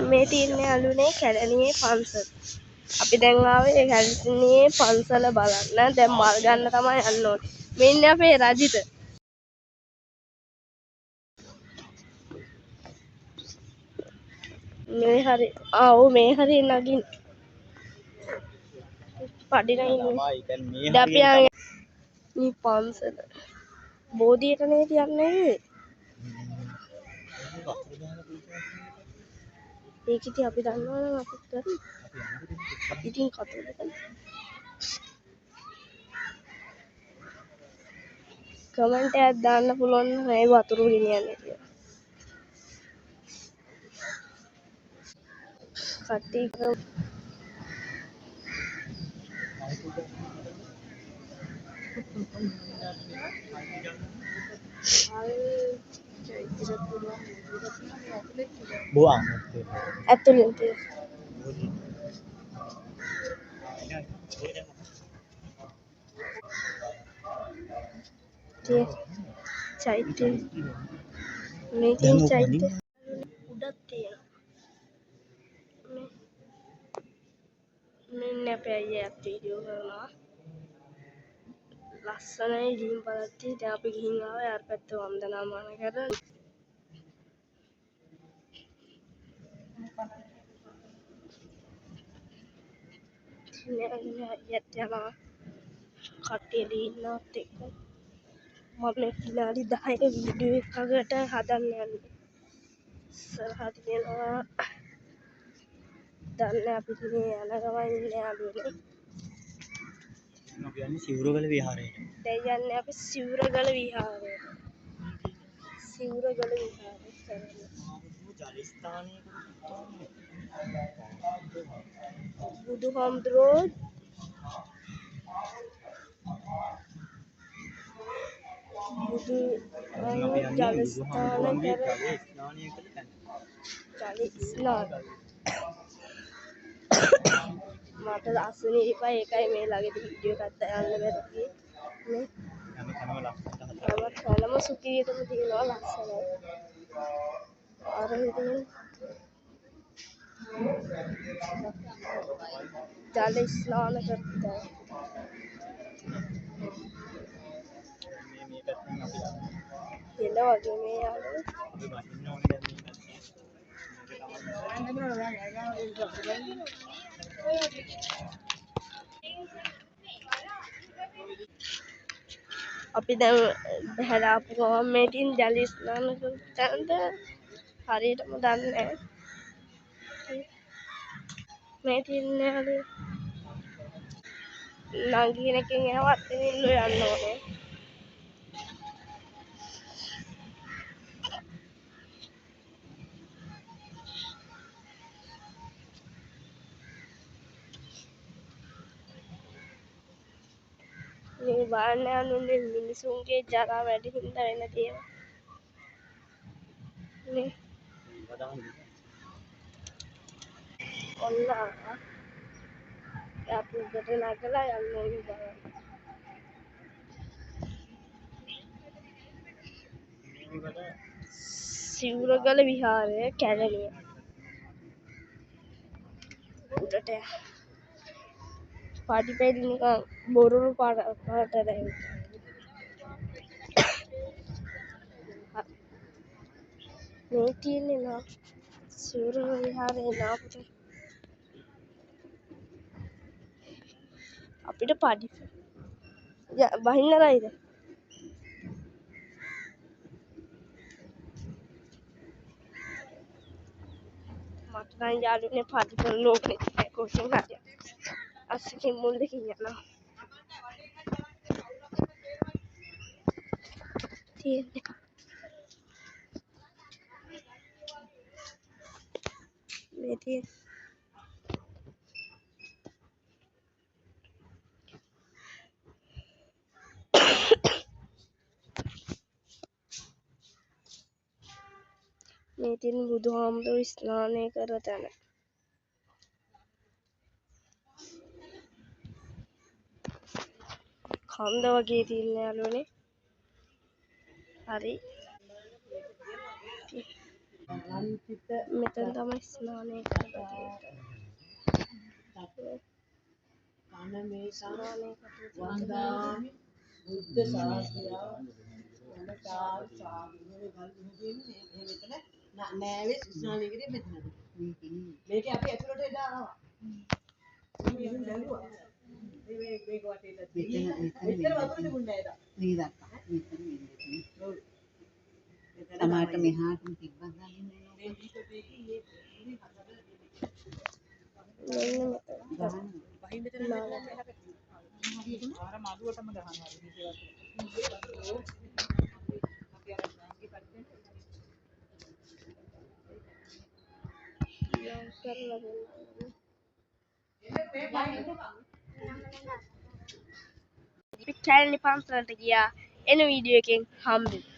මේ තියන්නේ අලුනේ කැලණියේ පන්සල. අපි දැන් ආවේ කැලණියේ පන්සල බලන්න. දැන් මල් ගන්න තමයි යන්න ඕනේ. මේ ඉන්නේ අපේ රජිත. මේ හරි ඔව් මේ හරි නගින් පඩින ඉන්නේ. දැන් මේ පන්සල බෝධියටනේ තියන්නේ. ඒක ඉතින් අපි දන්නවනේ අපිට කරන්නේ. අපි ඉතින් කතෝලික කමෙන්ට් එකක් දාන්න පුළුවන් මේ වතුර ගෙනියන්නේ කියලා. කට්ටිය buang ඇතුළෙන් තියෙන චෛත්‍ය මේ තියෙන චෛත්‍ය උඩක් තියෙන මෙන්න අපේ අයියාත් වීඩියෝ කරනවා ලස්සනයි ගිහින් බලද්දි දැන් අපි ගිහින් ආවා යාර පැත්ත වන්දනාමාන කරලා අයියත් යනවා කට්ටිය ඉන්නවත් එක්ක මම විනාඩි 10ක වීඩියෝ එකකට හදන්න යන්නේ ඉස්සරහා තියෙනවා දන්නේ අපි මේ යන ගමන් ඉන්නේ අලුනේ අපි යන්නේ සිවුරගල විහාරයට. දැන් යන්නේ අපි සිවුරගල විහාරයට. සිවුරගල විහාරයට කරන්නේ. ජල ස්ථානයේ බුදුහාමුදුරුවෝ බුදු ජල ස්නාන කර ජල ස්නාන මට අසනීපයි ඒකයි මේ ළඟදී වීඩියෝ එකක් දාන්න බැරිදී නේ කනම සුඛීතම තියනවා ලස්සනයි අර ඉතින් ජල ස්නාන කරලා එළ වගේ මේ යාළුවෝ අපි දැන් බහැලා ආපු ගමන් මේ තියෙන ජල ස්නාන කරන්න හරියටම දන්නේ නැහැ මේ තියන්නේ අලු නංගි කෙනකින් එනවත් ඉල්ල යන්න ඕනේ මේ බලන්න යනුනේ මිනිසුන්ගේ ජරා වැඩි හින්දා වෙන දේවල් නේ ඔන්න අපි උඩට නැගලා යන්න ඕනේ බලන්න සිවුරගල විහාරය කැලණිය උඩට පාටි පෙරි නිකන් බොරුරු පාටට මේ තියෙන්නේ නා සිවුරගල විහාරේ නාපුට අපිට පාටි බහින්න රයිද මට නම් යාළුවනේ පාටි කරන ලෝකෙ කොහෙන් හරි අස්සකින් මුල්ලකින් යනවා තියෙන්නේ මේ තියෙන්නේ මේ තියෙන බුදුහාමුදුරු ස්නානය කර තැන කන්ද වගේ තියෙන යාළුවනේ හරි මෙතන තමයි ස්නානය කරලා තියෙන්නේ. ස්නානය කරලා සමහරට මෙහාට තිබ්බත් කැලණි පන්සලට ගියා එන වීඩියෝ එකෙන් හම්බෙමු.